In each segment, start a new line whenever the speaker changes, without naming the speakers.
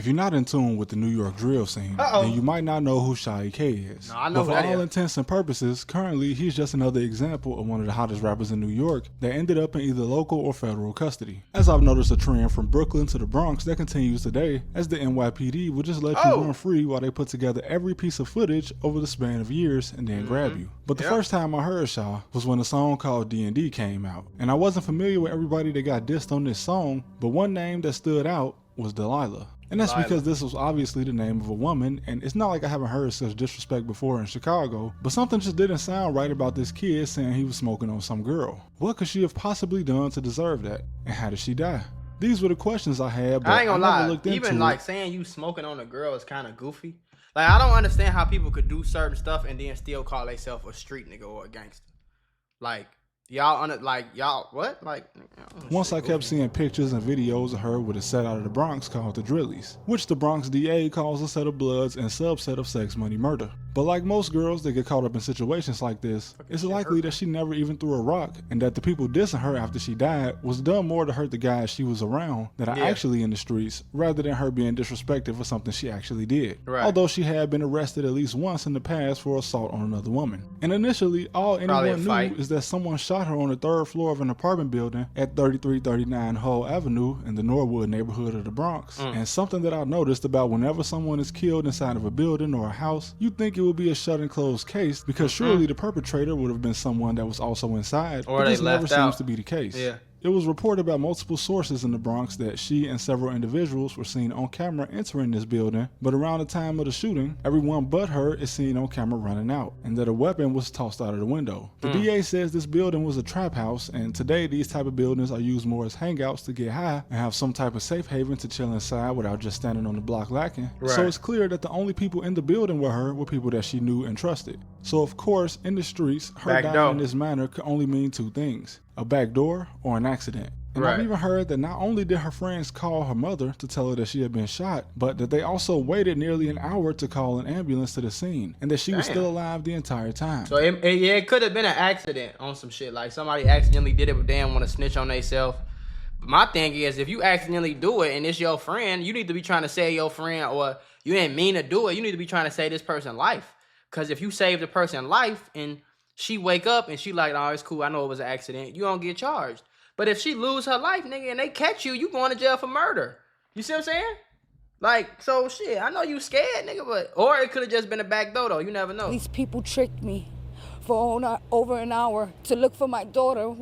If you're not in tune with the New York drill scene, then you might not know who Shy K is.
No, I know
but for all intents and purposes, currently he's just another example of one of the hottest rappers in New York that ended up in either local or federal custody. As I've noticed a trend from Brooklyn to the Bronx that continues today, as the NYPD will just let you run free while they put together every piece of footage over the span of years and then grab you. But the first time I heard Shy was when a song called D&D came out. And I wasn't familiar with everybody that got dissed on this song, but one name that stood out was Delila. And that's because this was obviously the name of a woman, and it's not like I haven't heard such disrespect before in Chicago, but something just didn't sound right about this kid saying he was smoking on some girl. What could she have possibly done to deserve that? And how did she die? These were the questions I had, but
I ain't gonna lie,
looked into
even like saying you smoking on a girl is kind of goofy. Like, I don't understand how people could do certain stuff and then still call themselves a street nigga or a gangster. Like, y'all what? Like,
once I kept seeing pictures and videos of her with a set out of the Bronx called the Drillies, which the Bronx DA calls a set of bloods and subset of sex money murder. But like most girls that get caught up in situations like this, it's likely that she never even threw a rock, and that the people dissing her after she died was done more to hurt the guys she was around that are actually in the streets, rather than her being disrespected for something she actually did. Although she had been arrested at least once in the past for assault on another woman. And initially, all anyone knew is that someone shot her on the third floor of an apartment building at 3339 Hull Avenue in the Norwood neighborhood of the Bronx. And something that I noticed about whenever someone is killed inside of a building or a house, you think it would be a shut and closed case because surely the perpetrator would have been someone that was also inside,
or
but
this
never seems to be the case. It was reported by multiple sources in the Bronx that she and several individuals were seen on camera entering this building, but around the time of the shooting, everyone but her is seen on camera running out, and that a weapon was tossed out of the window. The DA says this building was a trap house, and today these type of buildings are used more as hangouts to get high and have some type of safe haven to chill inside without just standing on the block lacking. So it's clear that the only people in the building with her were people that she knew and trusted. So of course, in the streets, her dying in this manner could only mean two things: a back door or an accident. And I've even heard that not only did her friends call her mother to tell her that she had been shot, but that they also waited nearly an hour to call an ambulance to the scene, and that she was still alive the entire time.
So it could have been an accident on some shit. Like, somebody accidentally did it, but they didn't want to snitch on themselves. My thing is, if you accidentally do it and it's your friend, you need to be trying to save your friend, or you didn't mean to do it. You need to be trying to save this person's life. Because if you save the person's life and she wake up and she like, oh, it's cool, I know it was an accident, you don't get charged. But if she lose her life, nigga, and they catch you, you going to jail for murder. You see what I'm saying? Like, so shit, I know you scared, nigga, but, or it could have just been a back door, though. You never know.
These people tricked me for over an hour to look for my daughter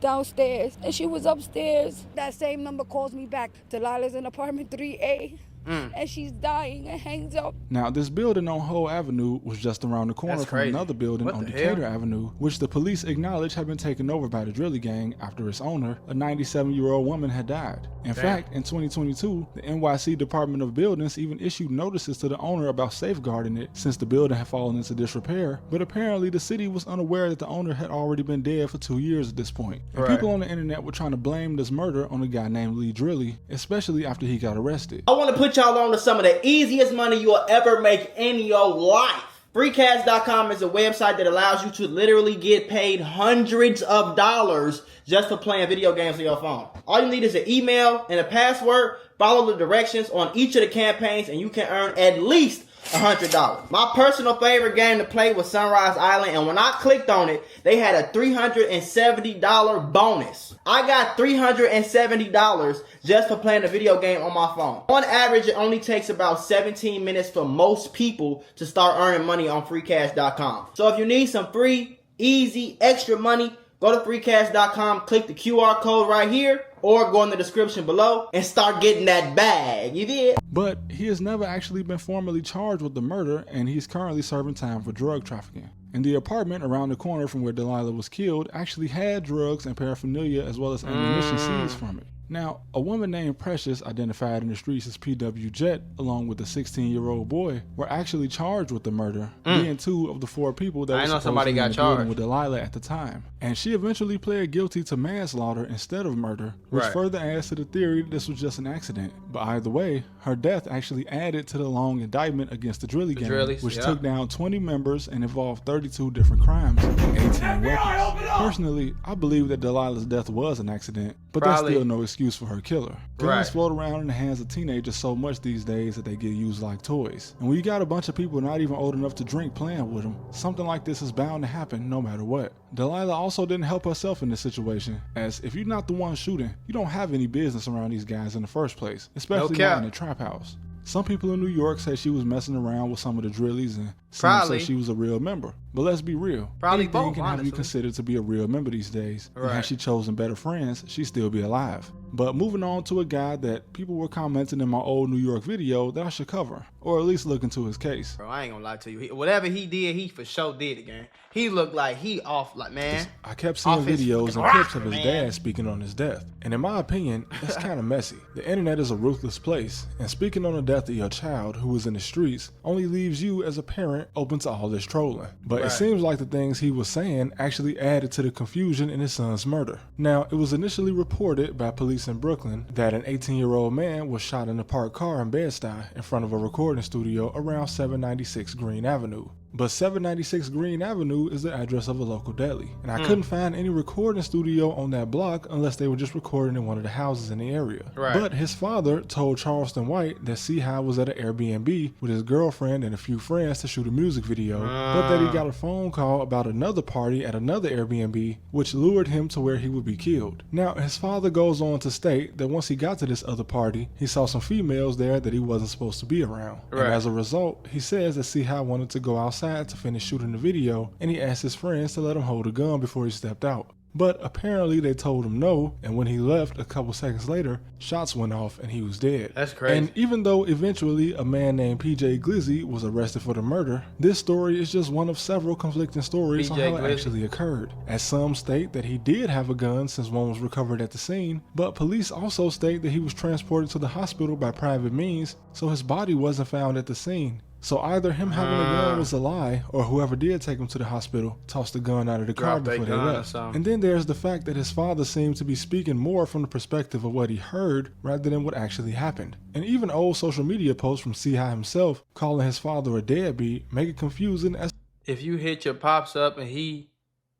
downstairs, and she was upstairs. That same number calls me back. Delila's in apartment 3A. And she's dying and hangs up.
Now, this building on Hull Avenue was just around the corner from another building on Decatur Avenue, which the police acknowledged had been taken over by the Drilly gang after its owner, a 97-year-old woman, had died. In fact, in 2022, the NYC Department of Buildings even issued notices to the owner about safeguarding it since the building had fallen into disrepair, but apparently the city was unaware that the owner had already been dead for 2 years at this point. And people on the internet were trying to blame this murder on a guy named Lee Drilly, especially after he got arrested.
I want to put y'all on to some of the easiest money you'll ever make in your life. Freecash.com is a website that allows you to literally get paid hundreds of dollars just for playing video games on your phone. All you need is an email and a password. Follow the directions on each of the campaigns and you can earn at least $100. My personal favorite game to play was Sunrise Island, and when I clicked on it, they had a $370 bonus. I got $370 just for playing a video game on my phone. On average, it only takes about 17 minutes for most people to start earning money on freecash.com. So if you need some free, easy, extra money, go to freecash.com, click the QR code right here, or go in the description below and start getting that bag. You did?
But he has never actually been formally charged with the murder, and he's currently serving time for drug trafficking. And the apartment around the corner from where Delila was killed actually had drugs and paraphernalia as well as ammunition seized from it. Now, a woman named Precious, identified in the streets as PW Jet, along with a 16-year-old boy, were actually charged with the murder, being two of the four people that were supposed to be in the building with Delila at the time. And she eventually pled guilty to manslaughter instead of murder, which further adds to the theory that this was just an accident. But either way, her death actually added to the long indictment against the Drilly gang, which took down 20 members and involved 32 different crimes and 18 weapons. Personally, I believe that Delila's death was an accident, but that's still no excuse excuse for her killer. Guns
Right.
float around in the hands of teenagers so much these days that they get used like toys. And when you got a bunch of people not even old enough to drink playing with them, something like this is bound to happen no matter what. Delila also didn't help herself in this situation, as if you're not the one shooting, you don't have any business around these guys in the first place, especially not in a trap house. Some people in New York say she was messing around with some of the drillies, and some say she was a real member. But let's be real.
Probably
anything
both,
can have you
honestly.
considered to be a real member these days. And
Right.
had she chosen better friends, she'd still be alive. But moving on to a guy that people were commenting in my old New York video that I should cover, or at least look into his case.
Bro, I ain't gonna lie to you. Whatever he did, he for sure did it, gang. He looked like he off, like, man.
I kept seeing
Off his
videos
fucking
and clips of
rocker,
his
man.
dad speaking on his death. And in my opinion, it's kind of messy. The internet is a ruthless place, and speaking on the death of your child who is in the streets only leaves you as a parent open to all this trolling. But it seems like the things he was saying actually added to the confusion in his son's murder. Now, it was initially reported by police in Brooklyn that an 18-year-old man was shot in a parked car in Bed-Stuy in front of a recording studio around 796 Green Avenue. But 796 Green Avenue is the address of a local deli, and I couldn't find any recording studio on that block unless they were just recording in one of the houses in the area.
Right.
But his father told Charleston White that Seihow was at an Airbnb with his girlfriend and a few friends to shoot a music video, but that he got a phone call about another party at another Airbnb, which lured him to where he would be killed. Now, his father goes on to state that once he got to this other party, he saw some females there that he wasn't supposed to be around.
Right.
And as a result, he says that Seihow wanted to go outside to finish shooting the video, and he asked his friends to let him hold a gun before he stepped out. But apparently they told him no, and when he left a couple seconds later, shots went off and he was dead.
That's crazy.
And even though eventually a man named PJ Glizzy was arrested for the murder, this story is just one of several conflicting stories on
PJ
how it
Glizzy.
actually occurred. As some state that he did have a gun since one was recovered at the scene, but police also state that he was transported to the hospital by private means, so his body wasn't found at the scene. So either him having a gun was a lie, or whoever did take him to the hospital tossed the gun out of the car
Dropped their
before they
gun or
left.
something.
And then there's the fact that his father seemed to be speaking more from the perspective of what he heard rather than what actually happened. And even old social media posts from Seihow himself calling his father a deadbeat make it confusing as
If you hit your pops up and he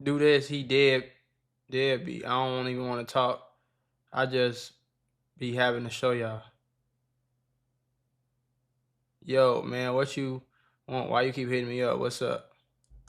do this, he deadbeat. I don't even want to talk. I just be having to show y'all. Yo, man, what you want? Why you keep hitting me up? What's up?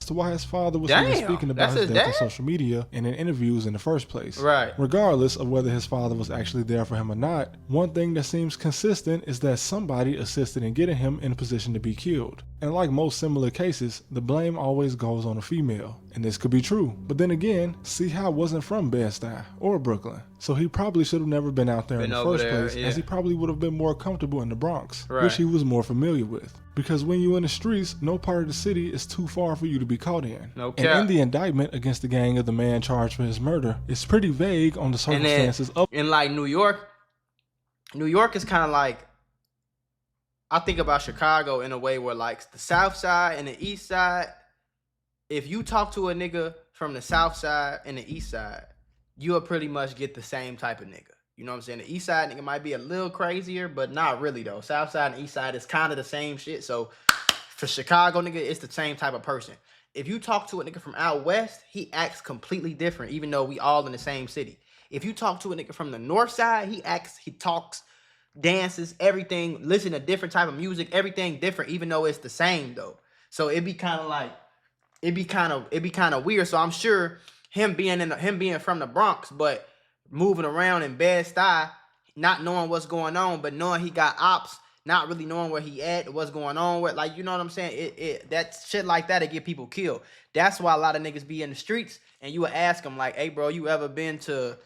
to why his father was
Damn,
even speaking about
that's
his
his
death on
dad?
social media and in interviews in the first place.
Right.
Regardless of whether his father was actually there for him or not, one thing that seems consistent is that somebody assisted in getting him in a position to be killed. And like most similar cases, the blame always goes on a female. And this could be true. But then again, Seihow wasn't from Bed-Stuy or Brooklyn. So he probably should have never been out there in the
over
first
there,
place,
yeah.
as he probably would have been more comfortable in the Bronx,
Right.
which he was more familiar with. Because when you're in the streets, no part of the city is too far for you to be caught in.
No
And
cap.
in the indictment against the gang of the man charged for his murder, it's pretty vague on the
And then
circumstances of
in like New York is kind of like, I think about Chicago in a way where like the South Side and the East Side, if you talk to a nigga from the South Side and the East Side, you'll pretty much get the same type of nigga. You know what I'm saying? The East Side nigga might be a little crazier, but not really though. South Side and East Side is kind of the same shit. So for Chicago nigga, it's the same type of person. If you talk to a nigga from out west, he acts completely different, even though we all in the same city. If you talk to a nigga from the North Side, he talks, dances, everything, listen to different type of music, everything different, even though it's the same though. So it'd be kind of weird. So I'm sure him being from the Bronx, but moving around in Bed-Stuy, not knowing what's going on, but knowing he got Opps, not really knowing where he at, what's going on with, like, you know what I'm saying? That shit like that, it get people killed. That's why a lot of niggas be in the streets, and you would ask them like, hey bro, you ever been to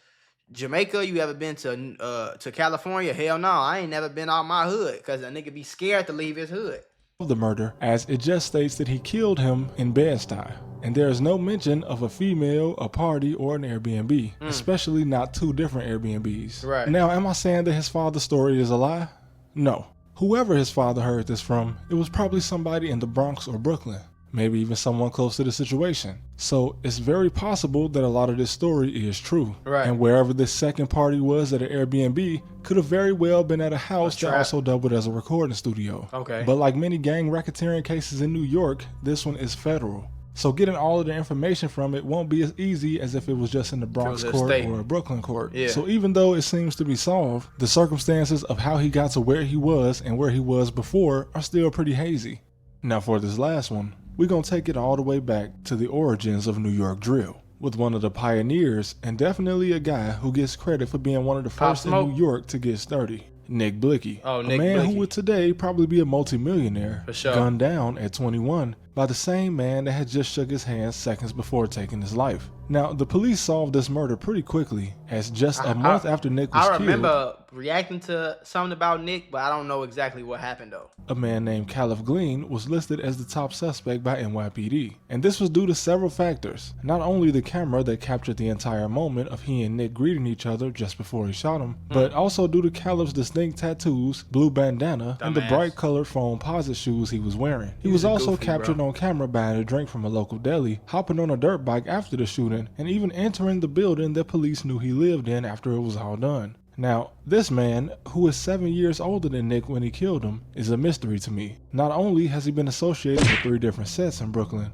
Jamaica? You ever been to California? Hell no, I ain't never been out my hood, because a nigga be scared to leave his hood.
the murder, as it just states that he killed him in Bed-Stuy. And there is no mention of a female, a party, or an Airbnb, especially not two different Airbnbs.
Right.
Now, am I saying that his father's story is a lie? No. Whoever his father heard this from, it was probably somebody in the Bronx or Brooklyn. Maybe even someone close to the situation. So it's very possible that a lot of this story is true.
Right.
And wherever this second party was at an Airbnb could have very well been at a house that
trap.
also doubled as a recording studio.
Okay.
But like many gang racketeering cases in New York, this one is federal. So getting all of the information from it won't be as easy as if it was just in the Bronx court or a Brooklyn court.
Yeah.
So even though it seems to be solved, the circumstances of how he got to where he was and where he was before are still pretty hazy. Now for this last one, we're going to take it all the way back to the origins of New York drill, with one of the pioneers and definitely a guy who gets credit for being one of the first in New York to get sturdy. Nick Blicky, a man who would today probably be a multi-millionaire, gunned down at 21 by the same man that had just shook his hand seconds before taking his life. Now, the police solved this murder pretty quickly, as just a month after Nick was killed.
I remember reacting to something about Nick, but I don't know exactly what happened though.
A man named Caliph Glean was listed as the top suspect by NYPD, and this was due to several factors. Not only the camera that captured the entire moment of he and Nick greeting each other just before he shot him, but also due to Caliph's distinct tattoos, blue bandana, and the bright colored foam posit shoes he was wearing. He was also captured on camera buying a drink from a local deli, hopping on a dirt bike after the shooting, and even entering the building that police knew he lived in after it was all done. Now, this man, who is 7 years older than Nick when he killed him, is a mystery to me. Not only has he been associated with 3 different sets in Brooklyn.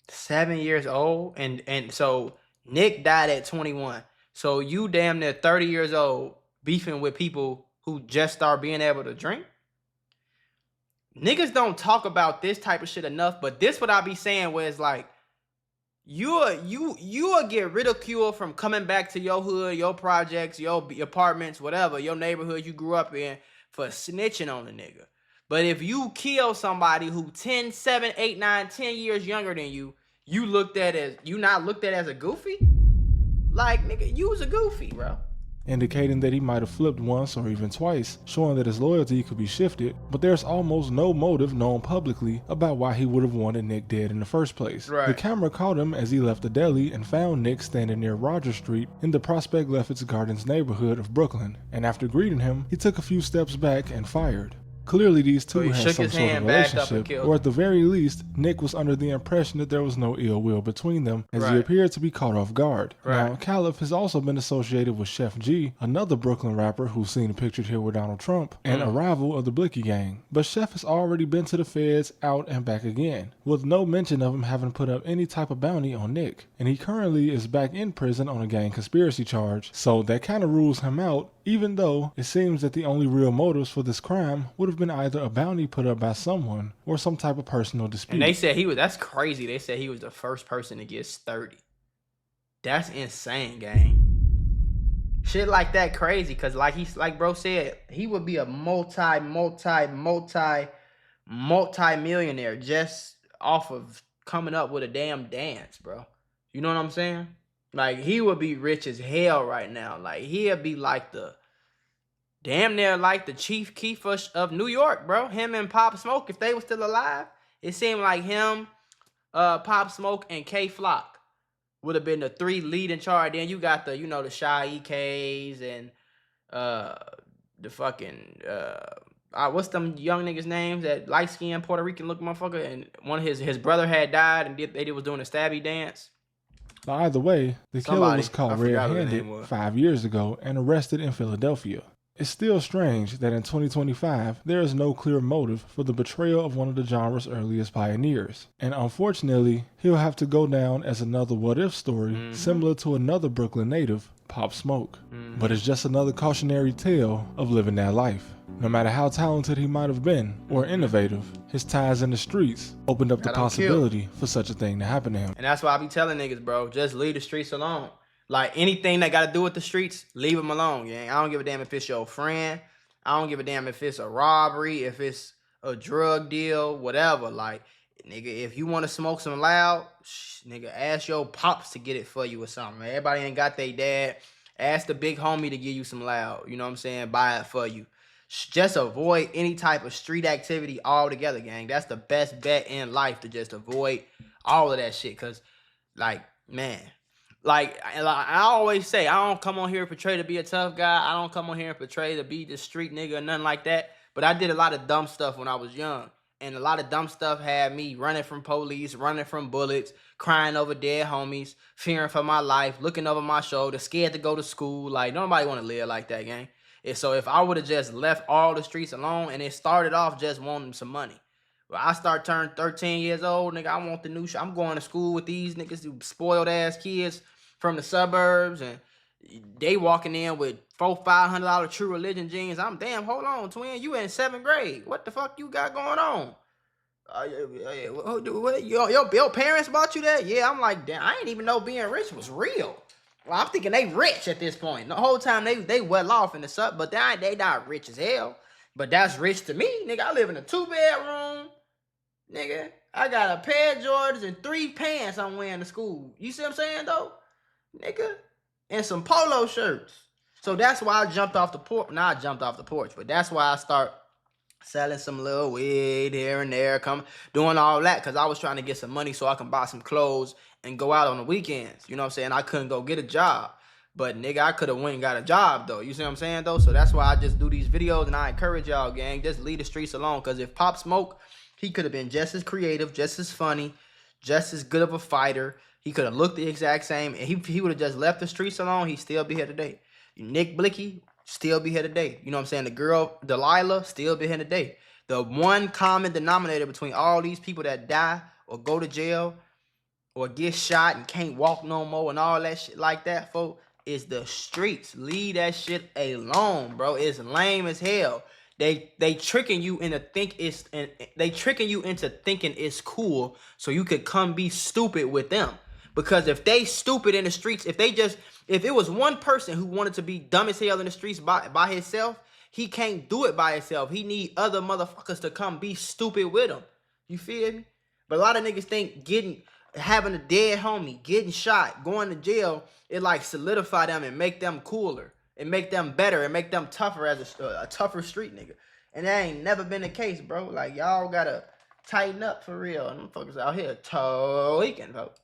7 years old, and so Nick died at 21. So you damn near 30 years old beefing with people who just start being able to drink? Niggas don't talk about this type of shit enough, but this what I be saying where it's like, you'll get ridiculed from coming back to your hood, your projects, your apartments, whatever, your neighborhood you grew up in for snitching on a nigga. But if you kill somebody who 10, 7, 8, 9, 10 years younger than you, you not looked at as a goofy? Like, nigga, you was a goofy, bro.
Indicating that he might have flipped once or even twice, showing that his loyalty could be shifted, but there's almost no motive known publicly about why he would have wanted Nick dead in the first place.
Right.
The camera caught him as he left the deli and found Nick standing near Roger Street in the Prospect Lefferts Gardens neighborhood of Brooklyn, and after greeting him, he took a few steps back and fired. Clearly these two had some sort of relationship, or at the very least, Nick was under the impression that there was no ill will between them, as he appeared to be caught off guard. Now, Caliph has also been associated with Chef G, another Brooklyn rapper who's seen pictured here with Donald Trump, and a rival of the Blicky gang. But Chef has already been to the feds, out and back again, with no mention of him having put up any type of bounty on Nick. And he currently is back in prison on a gang conspiracy charge, so that kind of rules him out, even though it seems that the only real motives for this crime would have been either a bounty put up by someone or some type of personal dispute.
And they said that's crazy. They said he was the first person to get 30. That's insane, gang. Shit like that crazy, cause like bro said, he would be a multi-millionaire just off of coming up with a damn dance, bro. You know what I'm saying? Like, he would be rich as hell right now. Like, he'd be like damn near like the Chief Keef of New York, bro. Him and Pop Smoke, if they were still alive, it seemed like him, Pop Smoke, and K Flock would have been the 3 leading charge. Then you got the Shy EKs and the fucking what's them young niggas' names, that light skinned Puerto Rican looking motherfucker, and one of his brother had died and they was doing a stabby dance.
But either way, the killer was caught red-handed 5 years ago and arrested in Philadelphia. It's still strange that in 2025, there is no clear motive for the betrayal of one of the genre's earliest pioneers. And unfortunately, he'll have to go down as another what-if story similar to another Brooklyn native, Pop Smoke. But it's just another cautionary tale of living that life. No matter how talented he might have been, or innovative, his ties in the streets opened up the possibility for such a thing to happen to him.
And that's why I be telling niggas, bro, just leave the streets alone. Like, anything that got to do with the streets, leave them alone, gang. I don't give a damn if it's your friend. I don't give a damn if it's a robbery, if it's a drug deal, whatever. Like, nigga, if you want to smoke some loud, nigga, ask your pops to get it for you or something. Everybody ain't got their dad. Ask the big homie to give you some loud. You know what I'm saying? Buy it for you. Just avoid any type of street activity altogether, gang. That's the best bet in life, to just avoid all of that shit. Because, like, man, like I always say, I don't come on here and portray to be a tough guy. I don't come on here and portray to be the street nigga or nothing like that. But I did a lot of dumb stuff when I was young. And a lot of dumb stuff had me running from police, running from bullets, crying over dead homies, fearing for my life, looking over my shoulder, scared to go to school. Like, nobody want to live like that, gang. And so if I would have just left all the streets alone, and it started off just wanting some money, Well, I start turning 13 years old, nigga. I want the new shit. I'm going to school with these niggas, who spoiled ass kids from the suburbs, and they walking in with $400-500 True Religion jeans. I'm damn. Hold on, twin. You in 7th grade? What the fuck you got going on? Your parents bought you that? Yeah. I'm like, damn. I didn't even know being rich was real. Well, I'm thinking they rich at this point. The whole time they well off in the sub, but they not rich as hell. But that's rich to me, nigga. I live in a 2-bedroom. Nigga, I got a pair of Jordans and 3 pants I'm wearing to school. You see what I'm saying, though? Nigga. And some polo shirts. So that's why I jumped off the porch. Not jumped off the porch, but that's why I start selling some little weed here and there, doing all that, because I was trying to get some money so I can buy some clothes and go out on the weekends. You know what I'm saying? I couldn't go get a job. But, nigga, I could have went and got a job, though. You see what I'm saying, though? So that's why I just do these videos, and I encourage y'all, gang, just leave the streets alone. Because if Pop Smoke, he could have been just as creative, just as funny, just as good of a fighter. He could have looked the exact same. And he would have just left the streets alone, he'd still be here today. Nick Blicky, still be here today. You know what I'm saying? The girl, Delila, still be here today. The one common denominator between all these people that die or go to jail or get shot and can't walk no more and all that shit like that, folks, is the streets. Leave that shit alone, bro. It's lame as hell. They tricking you into thinking it's cool so you could come be stupid with them. Because if they stupid in the streets, if it was one person who wanted to be dumb as hell in the streets by himself, he can't do it by himself. He need other motherfuckers to come be stupid with him. You feel me? But a lot of niggas think having a dead homie, getting shot, going to jail, it like solidify them and make them cooler. And make them better and make them tougher as a tougher street nigga. And that ain't never been the case, bro. Like, y'all gotta tighten up for real. And them fuckers out here tweaking, folks.